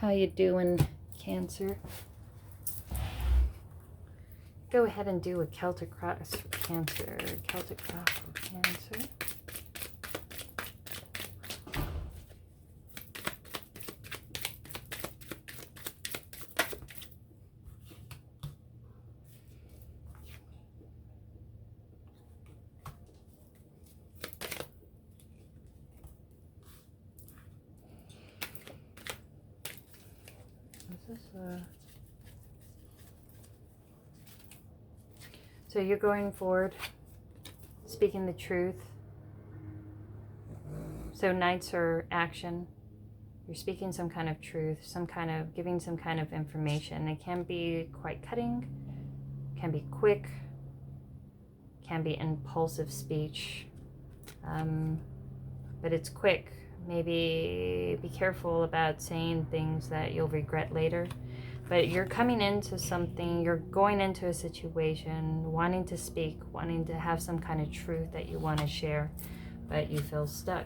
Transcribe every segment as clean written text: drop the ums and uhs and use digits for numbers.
How you doing, Cancer? Go ahead and do a Celtic cross for Cancer. Celtic cross for Cancer. So you're going forward, speaking the truth. So Knights are action. You're speaking some kind of truth, giving some kind of information. It can be quite cutting, can be quick, can be impulsive speech, but it's quick. Maybe be careful about saying things that you'll regret later. But you're coming into something, you're going into a situation, wanting to speak, wanting to have some kind of truth that you want to share, but you feel stuck.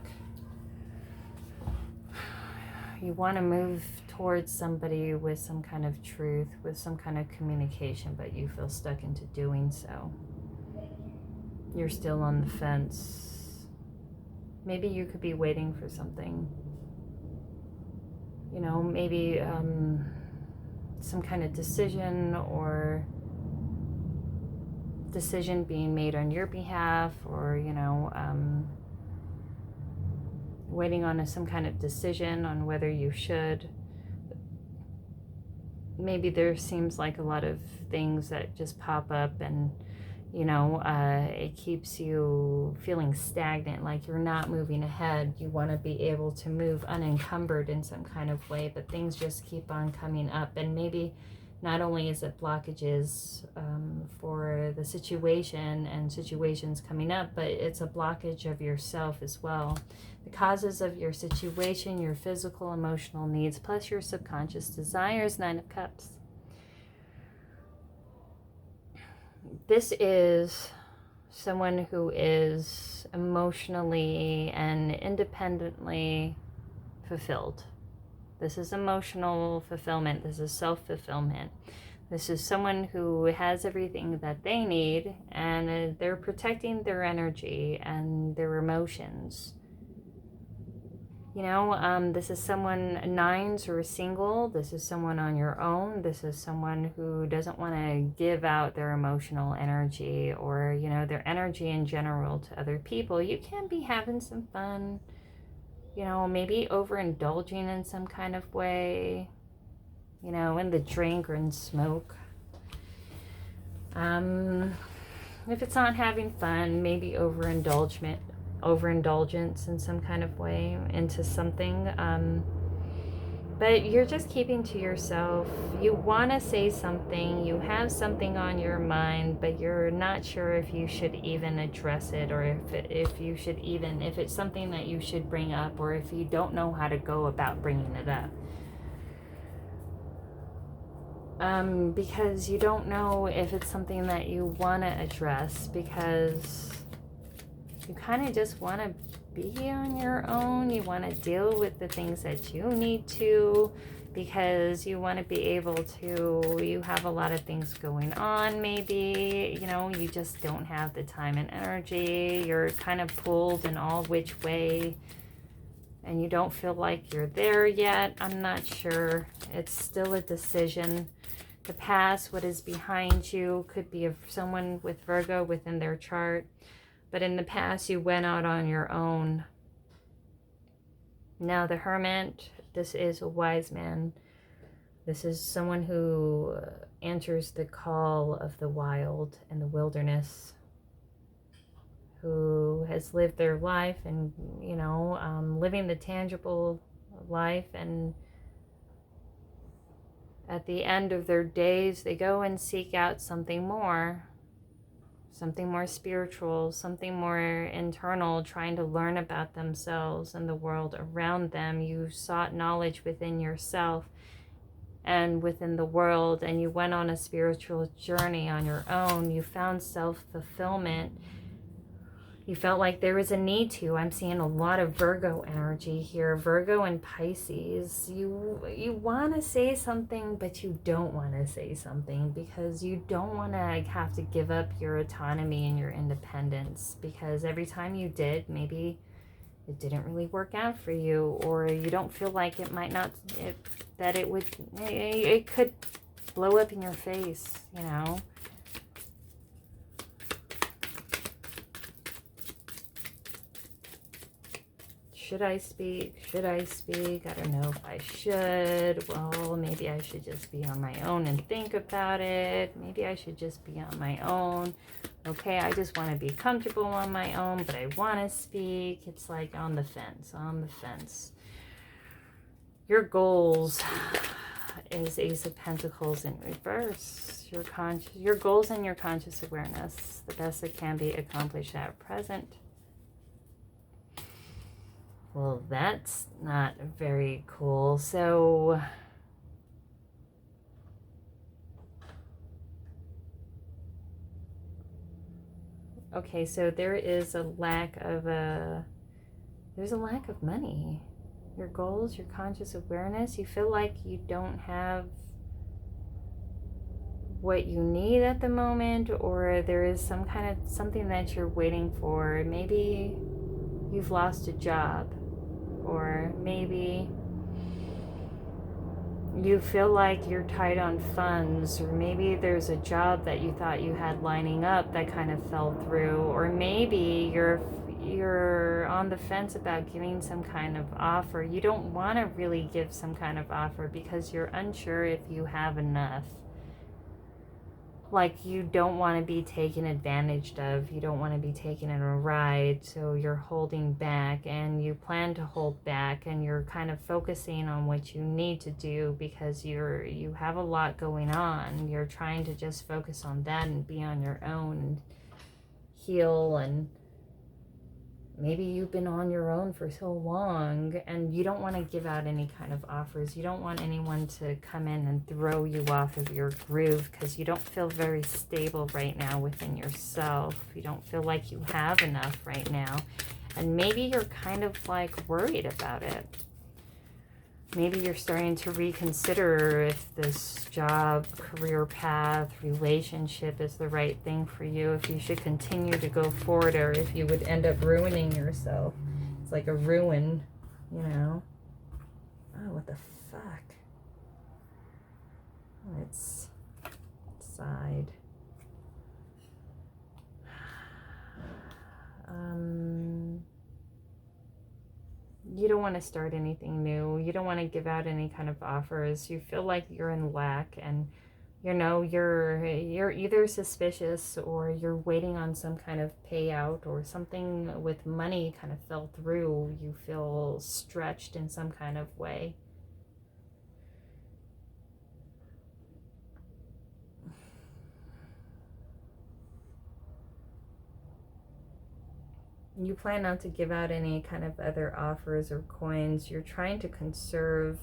You want to move towards somebody with some kind of truth, with some kind of communication, but you feel stuck into doing so. You're still on the fence. Maybe you could be waiting for something. You know, maybe some kind of decision or decision being made on your behalf, or, you know, waiting on some kind of decision on whether you should. Maybe there seems like a lot of things that just pop up and, you know, it keeps you feeling stagnant, like you're not moving ahead. You want to be able to move unencumbered in some kind of way, but things just keep on coming up. And maybe not only is it blockages for the situation and situations coming up, but it's a blockage of yourself as well. The causes of your situation, your physical, emotional needs, plus your subconscious desires. 9 of Cups. This is someone who is emotionally and independently fulfilled. This is emotional fulfillment. This is self-fulfillment. This is someone who has everything that they need, and they're protecting their energy and their emotions. You know, this is someone, 9s or single. This is someone on your own. This is someone who doesn't want to give out their emotional energy, or, you know, their energy in general to other people. You can be having some fun, you know, maybe overindulging in some kind of way, you know, in the drink or in smoke. If it's not having fun, maybe overindulgence in some kind of way into something, but you're just keeping to yourself. You want to say something, you have something on your mind, but you're not sure if you should even address it, or if it's something that you should bring up, or if you don't know how to go about bringing it up. Because you don't know if it's something that you want to address, because you kind of just want to be on your own. You want to deal with the things that you need to, because you want to be able to, you have a lot of things going on, maybe, you know, you just don't have the time and energy. You're kind of pulled in all which way, and you don't feel like you're there yet. I'm not sure. It's still a decision. The past, what is behind you, could be of someone with Virgo within their chart. But in the past, you went out on your own. Now the Hermit, this is a wise man. This is someone who answers the call of the wild and the wilderness, who has lived their life and, you know, living the tangible life. And at the end of their days, they go and seek out something more spiritual, something more internal, trying to learn about themselves and the world around them. You sought knowledge within yourself and within the world, and you went on a spiritual journey on your own. You found self-fulfillment. You felt like there was a need to. I'm seeing a lot of Virgo energy here. Virgo and Pisces. You want to say something, but you don't want to say something because you don't want to have to give up your autonomy and your independence, because every time you did, maybe it didn't really work out for you, or you don't feel like it might not, that it could blow up in your face, you know. Should I speak? Should I speak? I don't know if I should. Well, maybe I should just be on my own and think about it. Maybe I should just be on my own. Okay, I just want to be comfortable on my own, but I want to speak. It's like on the fence, on the fence. Your goals is Ace of Pentacles in reverse. Your goals and your conscious awareness, the best that can be accomplished at present. Well, that's not very cool. So okay, so there's a lack of money. Your goals, your conscious awareness, you feel like you don't have what you need at the moment, or there is something that you're waiting for. Maybe you've lost a job, or maybe you feel like you're tight on funds, or maybe there's a job that you thought you had lining up that kind of fell through, or maybe you're on the fence about giving some kind of offer. You don't want to really give some kind of offer because you're unsure if you have enough. Like, you don't want to be taken advantage of. You don't want to be taken in a ride, so you're holding back, and you plan to hold back, and you're kind of focusing on what you need to do because you have a lot going on. You're trying to just focus on that and be on your own and heal, and maybe you've been on your own for so long and you don't want to give out any kind of offers. You don't want anyone to come in and throw you off of your groove because you don't feel very stable right now within yourself. You don't feel like you have enough right now. And maybe you're kind of like worried about it. Maybe you're starting to reconsider if this job, career path, relationship is the right thing for you, if you should continue to go forward, or if you would end up ruining yourself. It's like a ruin, you know. Oh, what the fuck? Let's side. You don't want to start anything new. You don't want to give out any kind of offers. You feel like you're in lack, and you know you're either suspicious or you're waiting on some kind of payout, or something with money kind of fell through. You feel stretched in some kind of way. You plan not to give out any kind of other offers or coins. You're trying to conserve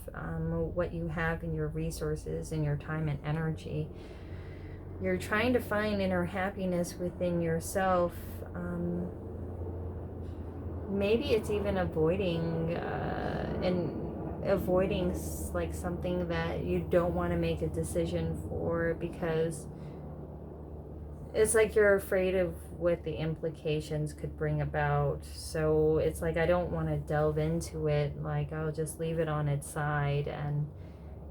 what you have in your resources and your time and energy. You're trying to find inner happiness within yourself. Maybe it's even avoiding like something that you don't want to make a decision for, because it's like you're afraid of what the implications could bring about. So it's like, I don't want to delve into it. Like, I'll just leave it on its side, and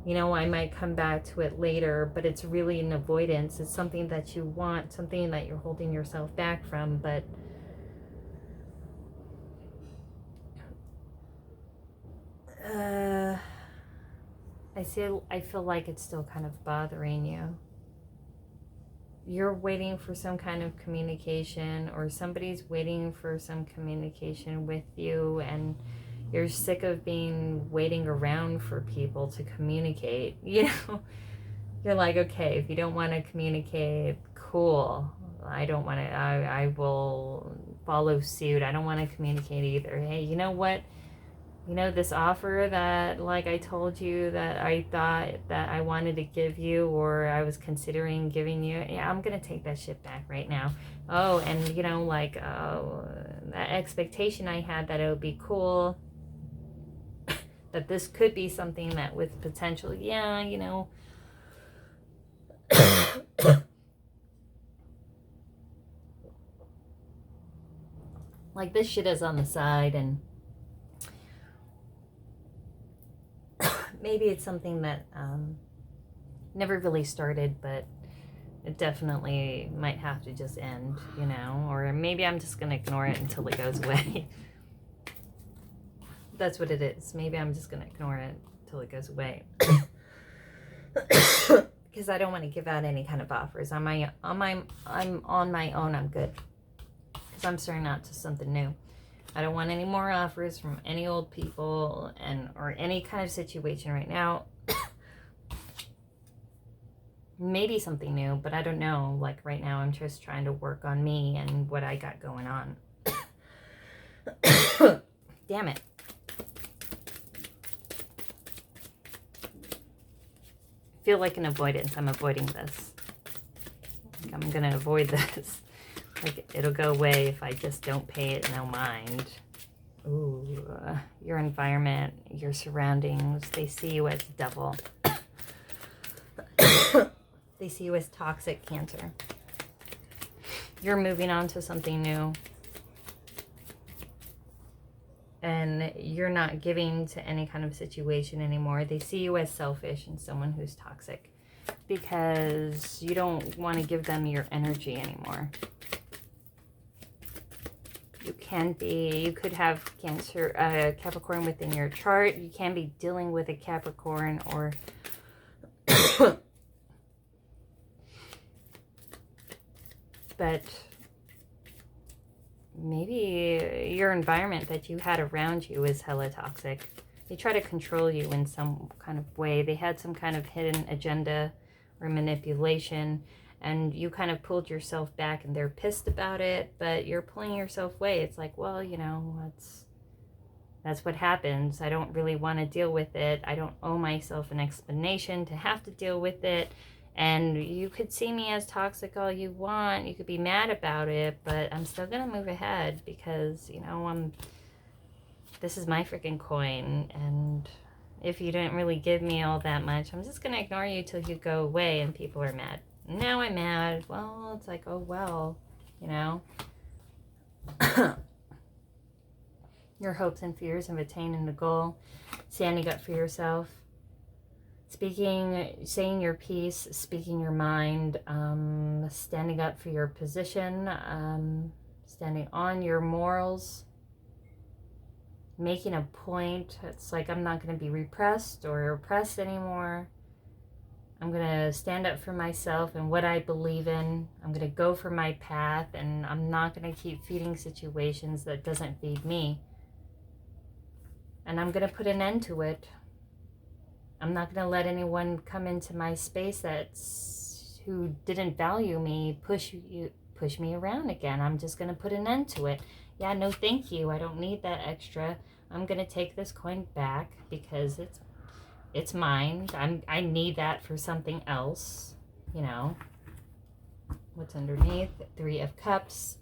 you know, I might come back to it later, but it's really an avoidance. It's something that you want, something that you're holding yourself back from, but I feel like it's still kind of bothering you. You're waiting for some kind of communication, or somebody's waiting for some communication with you, and you're sick of waiting around for people to communicate. You know, you're like, okay, if you don't want to communicate, cool. I will follow suit. I don't want to communicate either. Hey, you know what? You know, this offer that, like I told you, that I thought that I wanted to give you, or I was considering giving you, yeah, I'm going to take that shit back right now. Oh, and you know, like, that expectation I had that it would be cool, that this could be something that with potential, yeah, you know. Like, this shit is on the side, and maybe it's something that never really started, but it definitely might have to just end, you know, or maybe I'm just gonna ignore it until it goes away. That's what it is. Maybe I'm just gonna ignore it till it goes away. Because I don't want to give out any kind of offers. I'm on my own. I'm good. Because I'm starting out to something new. I don't want any more offers from any old people or any kind of situation right now. Maybe something new, but I don't know. Like right now, I'm just trying to work on me and what I got going on. Damn it. I feel like an avoidance. I'm avoiding this. Like I'm going to avoid this. Like it'll go away if I just don't pay it no mind. Ooh, your environment, your surroundings, they see you as devil. They see you as toxic, Cancer. You're moving on to something new. And you're not giving to any kind of situation anymore. They see you as selfish and someone who's toxic. Because you don't want to give them your energy anymore. You could have Cancer, Capricorn within your chart. You can be dealing with a Capricorn or... But maybe your environment that you had around you is hella toxic. They try to control you in some kind of way. They had some kind of hidden agenda or manipulation, and you kind of pulled yourself back, and they're pissed about it, but you're pulling yourself away. It's like, well, you know, that's what happens. I don't really want to deal with it. I don't owe myself an explanation to have to deal with it. And you could see me as toxic all you want. You could be mad about it, but I'm still going to move ahead because, you know, this is my freaking coin. And if you didn't really give me all that much, I'm just going to ignore you till you go away and people are mad. Now I'm mad. Well, it's like, oh, well, you know. Your hopes and fears of attaining the goal. Standing up for yourself. Saying your piece, speaking your mind, standing up for your position, standing on your morals, making a point. It's like I'm not going to be repressed or oppressed anymore. I'm going to stand up for myself and what I believe in. I'm going to go for my path, and I'm not going to keep feeding situations that doesn't feed me. And I'm going to put an end to it. I'm not going to let anyone come into my space who didn't value me push me around again. I'm just going to put an end to it. Yeah, no thank you. I don't need that extra. I'm going to take this coin back because it's mine. I need that for something else, you know. What's underneath? 3 of Cups.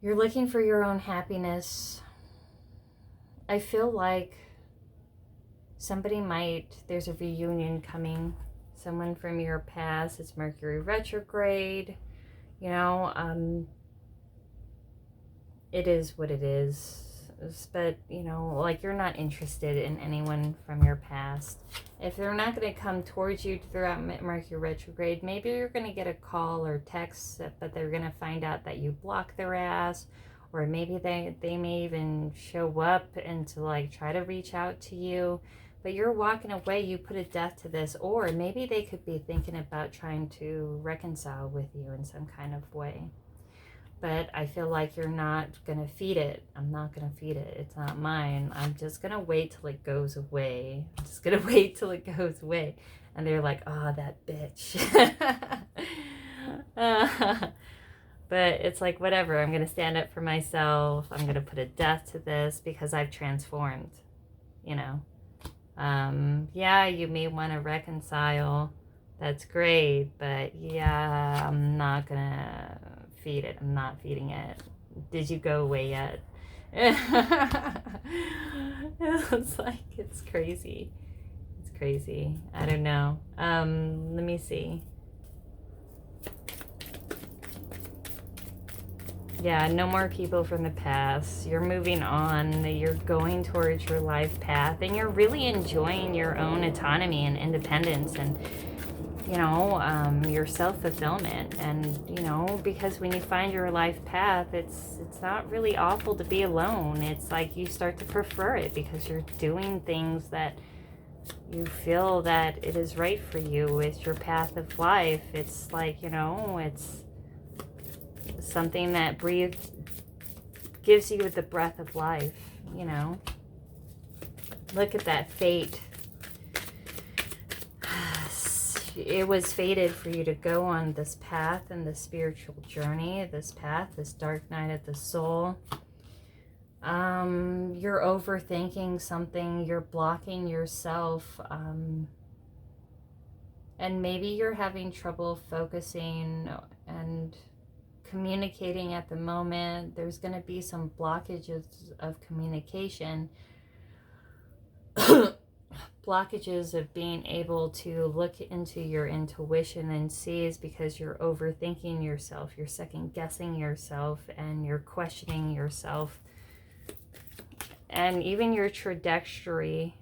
You're looking for your own happiness. I feel like there's a reunion coming. Someone from your past. It's Mercury retrograde. You know, it is what it is. But, you know, like you're not interested in anyone from your past. If they're not going to come towards you throughout Mercury retrograde, maybe you're going to get a call or text, but they're going to find out that you blocked their ass. Or maybe they may even show up and to like try to reach out to you. But you're walking away, you put a death to this. Or maybe they could be thinking about trying to reconcile with you in some kind of way. But I feel like you're not going to feed it. I'm not going to feed it. It's not mine. I'm just going to wait till it goes away. I'm just going to wait till it goes away. And they're like, oh, that bitch. But it's like, whatever, I'm going to stand up for myself. I'm going to put a death to this because I've transformed, you know. Yeah, you may want to reconcile. That's great, but yeah, I'm not going to feed it. I'm not feeding it. Did you go away yet? It's like, it's crazy. It's crazy. I don't know. Let me see. Yeah, no more people from the past. You're moving on. You're going towards your life path, and you're really enjoying your own autonomy and independence, and you know, your self-fulfillment. And you know, because when you find your life path, it's not really awful to be alone. It's like you start to prefer it because you're doing things that you feel that it is right for you. It's your path of life. It's like, you know, it's something that gives you the breath of life, you know. Look at that fate. It was fated for you to go on this path and this spiritual journey, this path, this dark night of the soul. You're overthinking something, you're blocking yourself, and maybe you're having trouble focusing and communicating at the moment. There's going to be some blockages of communication, blockages of being able to look into your intuition and see, is because you're overthinking yourself, you're second guessing yourself, and you're questioning yourself and even your trajectory.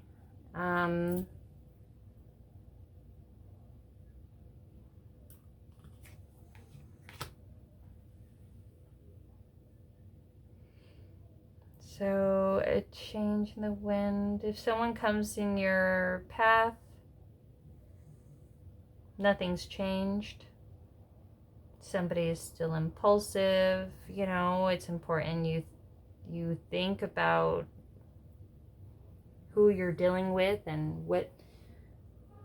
So a change in the wind. If someone comes in your path, nothing's changed. Somebody is still impulsive. You know, it's important you think about who you're dealing with and what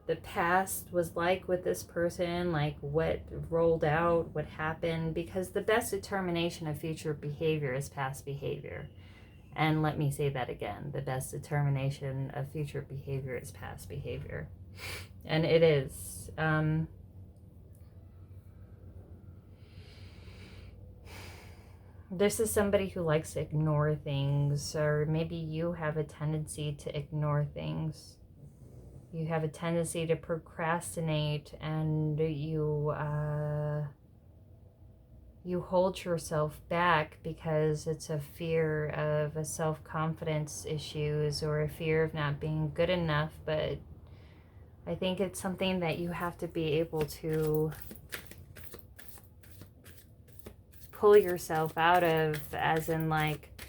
the past was like with this person, like what rolled out, what happened, because the best determination of future behavior is past behavior. And let me say that again. The best determination of future behavior is past behavior. And it is. This is somebody who likes to ignore things, or maybe you have a tendency to ignore things. You have a tendency to procrastinate, and you hold yourself back because it's a fear of a self-confidence issues or a fear of not being good enough. But I think it's something that you have to be able to pull yourself out of, as in like,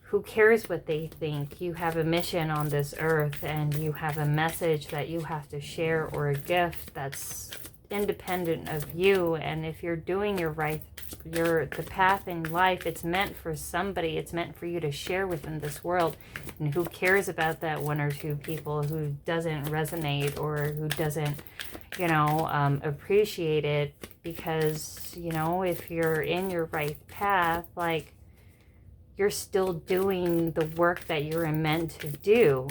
who cares what they think? You have a mission on this earth, and you have a message that you have to share, or a gift that's independent of you. And if you're doing the path in life, it's meant for somebody. It's meant for you to share within this world. And who cares about that one or two people who doesn't resonate, or who doesn't, you know, appreciate it? Because, you know, if you're in your right path, like, you're still doing the work that you're meant to do.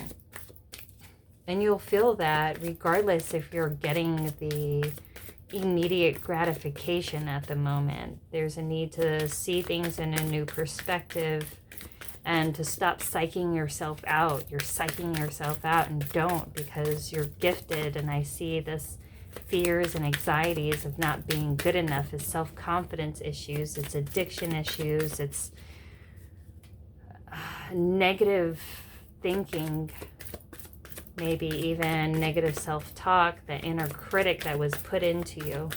And you'll feel that regardless if you're getting the immediate gratification at the moment. There's a need to see things in a new perspective and to stop psyching yourself out. You're psyching yourself out, and don't, because you're gifted. And I see this fears and anxieties of not being good enough as self-confidence issues. It's addiction issues. It's negative thinking, maybe even negative self-talk, that inner critic that was put into you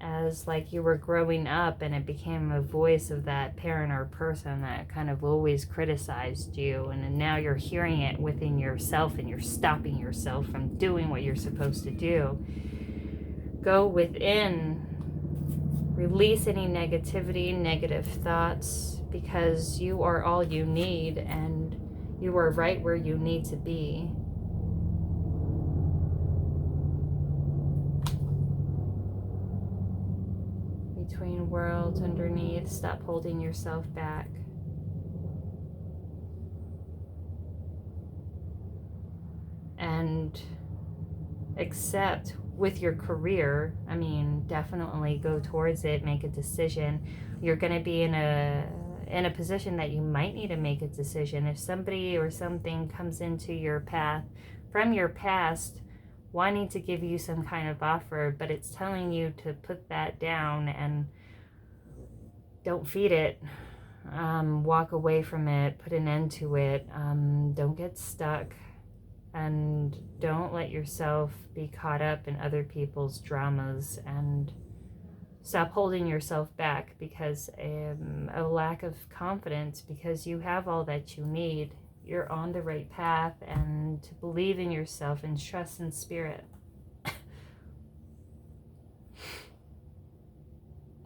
as like you were growing up, and it became a voice of that parent or person that kind of always criticized you, and now you're hearing it within yourself, and you're stopping yourself from doing what you're supposed to do. Go within, release any negativity, negative thoughts, because you are all you need, and you are right where you need to be. between worlds underneath. Stop holding yourself back. And accept with your career, I mean, definitely go towards it, make a decision. You're going to be in a position that you might need to make a decision. If somebody or something comes into your path from your past wanting to give you some kind of offer, but it's telling you to put that down and don't feed it. Walk away from it, put an end to it. Don't get stuck. And don't let yourself be caught up in other people's dramas, and stop holding yourself back because a lack of confidence, because you have all that you need. You're on the right path, and to believe in yourself and trust in spirit.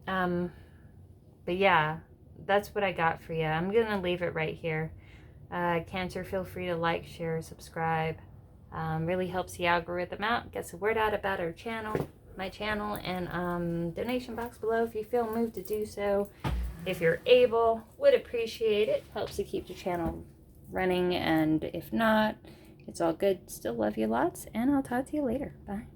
But yeah, that's what I got for you. I'm going to leave it right here. Cancer, feel free to like, share, subscribe. Really helps the algorithm out, gets the word out about our channel, my channel, and donation box below if you feel moved to do so. If you're able, would appreciate it. Helps to keep the channel running, and if not, it's all good. Still love you lots, and I'll talk to you later. Bye.